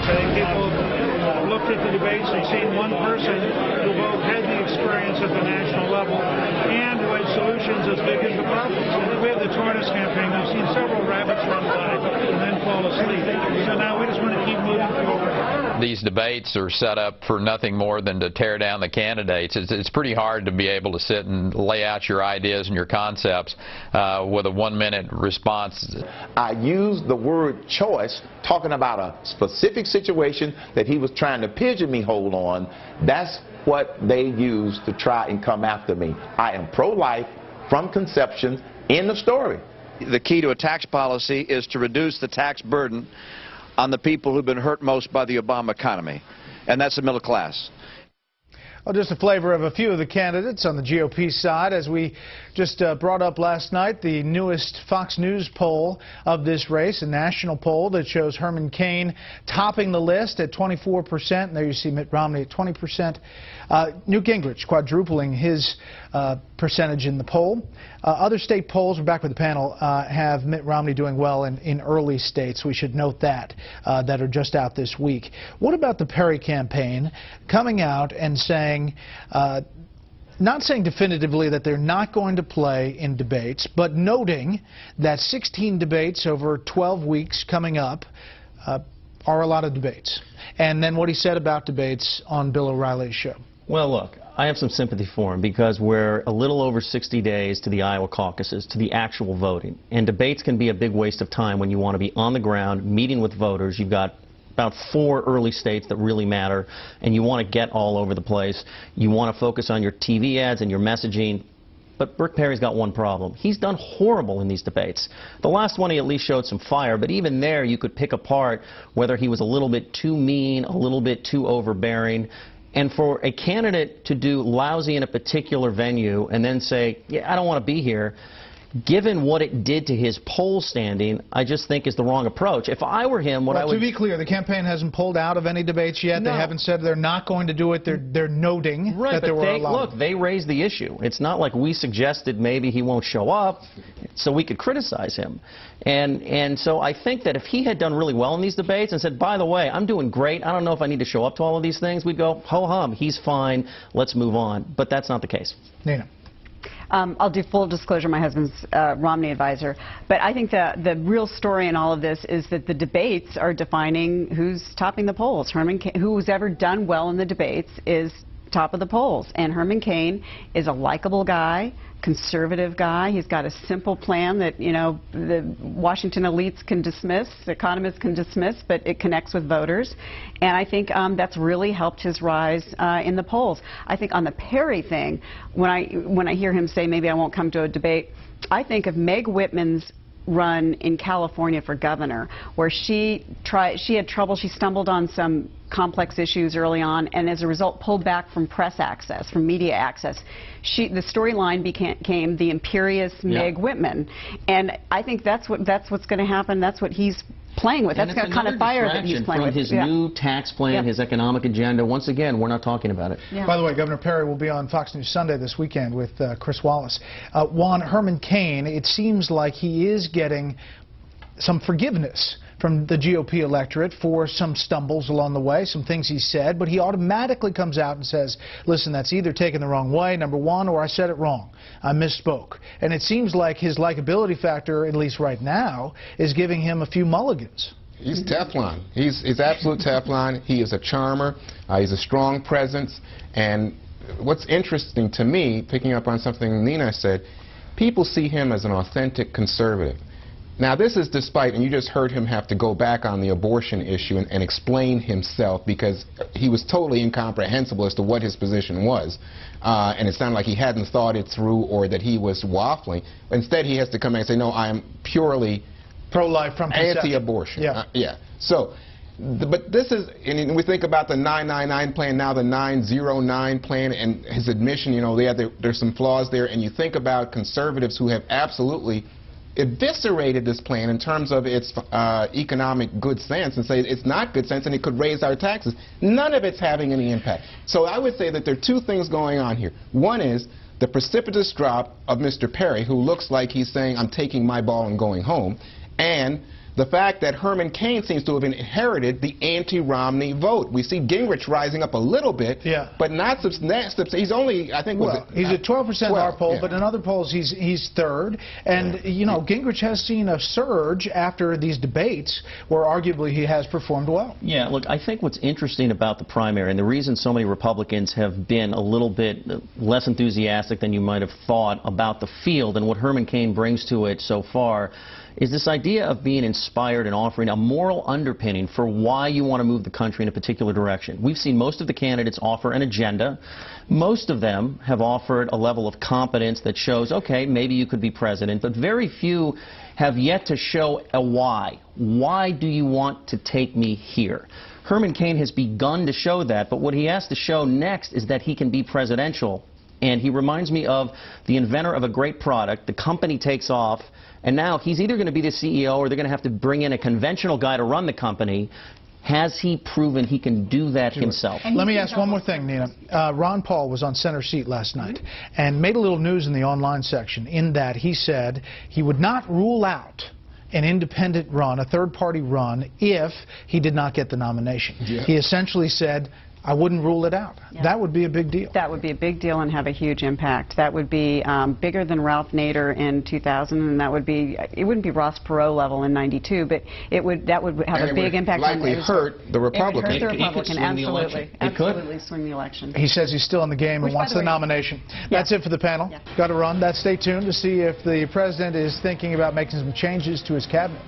I think people looked at the debates and seen one person who both had the experience at the national level and who had solutions as big as the problems. We have the Torrance campaign. I've seen several rabbits run by and then fall asleep. So now we just want to keep moving forward. These debates are set up for nothing more than to tear down the candidates. It's pretty hard to be able to sit and lay out your ideas and your concepts with a 1-minute response. I used the word choice, talking about a specific situation that he was trying to pigeonhole on. That's what they used to try and come after me. I am pro-life from conception. End of story. The key to a tax policy is to reduce the tax burden on the people who've been hurt most by the Obama economy, and that's the middle class. Well, just a flavor of a few of the candidates on the GOP side. As we just brought up last night, the newest Fox News poll of this race, a national poll that shows Herman Cain topping the list at 24%. And there you see Mitt Romney at 20%. Newt Gingrich quadrupling his percentage in the poll. Other state polls, we're back with the panel, have Mitt Romney doing well in early states. We should note that are just out this week. What about the Perry campaign coming out and saying, not saying definitively that they're not going to play in debates, but noting that 16 debates over 12 weeks coming up are a lot of debates. And then what he said about debates on Bill O'Reilly's show. Well, look, I have some sympathy for him because we're a little over 60 days to the Iowa caucuses, to the actual voting. And debates can be a big waste of time when you want to be on the ground, meeting with voters. You've got about 4 early states that really matter, and you want to get all over the place. You want to focus on your TV ads and your messaging. But Rick Perry's got one problem. He's done horrible in these debates. The last one he at least showed some fire, but even there you could pick apart whether he was a little bit too mean, a little bit too overbearing. And for a candidate to do lousy in a particular venue and then say, yeah, I don't want to be here, given what it did to his poll standing, I just think is the wrong approach. If I were him, to be clear, the campaign hasn't pulled out of any debates yet. No. They haven't said they're not going to do it. They're noting that there were a lot. Look, they raised the issue. It's not like we suggested maybe he won't show up so we could criticize him. And so I think that if he had done really well in these debates and said, by the way, I'm doing great, I don't know if I need to show up to all of these things, we'd go, ho-hum, he's fine, let's move on. But that's not the case. Nina. I'll do full disclosure, my husband's Romney advisor. But I think the real story in all of this is that the debates are defining who's topping the polls. Herman Cain, who's ever done well in the debates, is top of the polls. And Herman Cain is a likable guy, conservative guy. He's got a simple plan that, you know, the Washington elites can dismiss, the economists can dismiss, but it connects with voters. And I think that's really helped his rise in the polls. I think on the Perry thing, when I hear him say maybe I won't come to a debate, I think of Meg Whitman's run in California for governor, where she had trouble, she stumbled on some complex issues early on, and as a result pulled back from press access, from media access. The storyline became the imperious Meg Whitman, and I think that's what's going to happen. That's what he's playing with. That's the kind of fire that he's playing with. From his new tax plan, his economic agenda. Once again, we're not talking about it. By the way, Governor Perry will be on Fox News Sunday this weekend with Chris Wallace. Juan, Herman Cain, it seems like he is getting some forgiveness from the GOP electorate for some stumbles along the way, some things he said, but he automatically comes out and says, listen, that's either taken the wrong way, number one, or I said it wrong. I misspoke. And it seems like his likability factor, at least right now, is giving him a few mulligans. He's Teflon. He's absolute Teflon. He is a charmer. He's a strong presence. And what's interesting to me, picking up on something Nina said, people see him as an authentic conservative. Now, this is despite, and you just heard him have to go back on the abortion issue and explain himself because he was totally incomprehensible as to what his position was. And it sounded like he hadn't thought it through or that he was waffling. Instead, he has to come and say, no, I am purely pro-life from anti-abortion. So, but this is, and we think about the 999 plan, now the 909 plan, and his admission, you know, there's some flaws there. And you think about conservatives who have absolutely eviscerated this plan in terms of its economic good sense and say it's not good sense and it could raise our taxes. None of it's having any impact. So I would say that there are two things going on here. One is the precipitous drop of Mr. Perry, who looks like he's saying I'm taking my ball and going home, and the fact that Herman Cain seems to have inherited the anti-Romney vote. We see Gingrich rising up a little bit, but not substantial. He's only, I think, he's at 12% in our poll, yeah. but in other polls he's third. And you know, Gingrich has seen a surge after these debates, where arguably he has performed well. Yeah, look, I think what's interesting about the primary, and the reason so many Republicans have been a little bit less enthusiastic than you might have thought about the field and what Herman Cain brings to it so far, is this idea of being inspired and offering a moral underpinning for why you want to move the country in a particular direction. We've seen most of the candidates offer an agenda. Most of them have offered a level of competence that shows, okay, maybe you could be president, but very few have yet to show a why. Why do you want to take me here? Herman Cain has begun to show that, but what he has to show next is that he can be presidential. And he reminds me of the inventor of a great product. The company takes off, and now he's either going to be the CEO or they're going to have to bring in a conventional guy to run the company. Has he proven he can do that himself? Let me ask one more thing, Nina. Ron Paul was on center seat last night and made a little news in the online section in that he said he would not rule out an independent run, a third-party run, if he did not get the nomination. Yeah. He essentially said, I wouldn't rule it out. Yeah. That would be a big deal. That would be a big deal and have a huge impact. That would be bigger than Ralph Nader in 2000, and that would be, it wouldn't be Ross Perot level in 92, but that would have a big impact. Likely hurt the Republican. It would hurt the Republican, absolutely. Absolutely swing the election. He says he's still in the game and wants the nomination. That's it for the panel. Got to run. Stay tuned to see if the president is thinking about making some changes to his cabinet.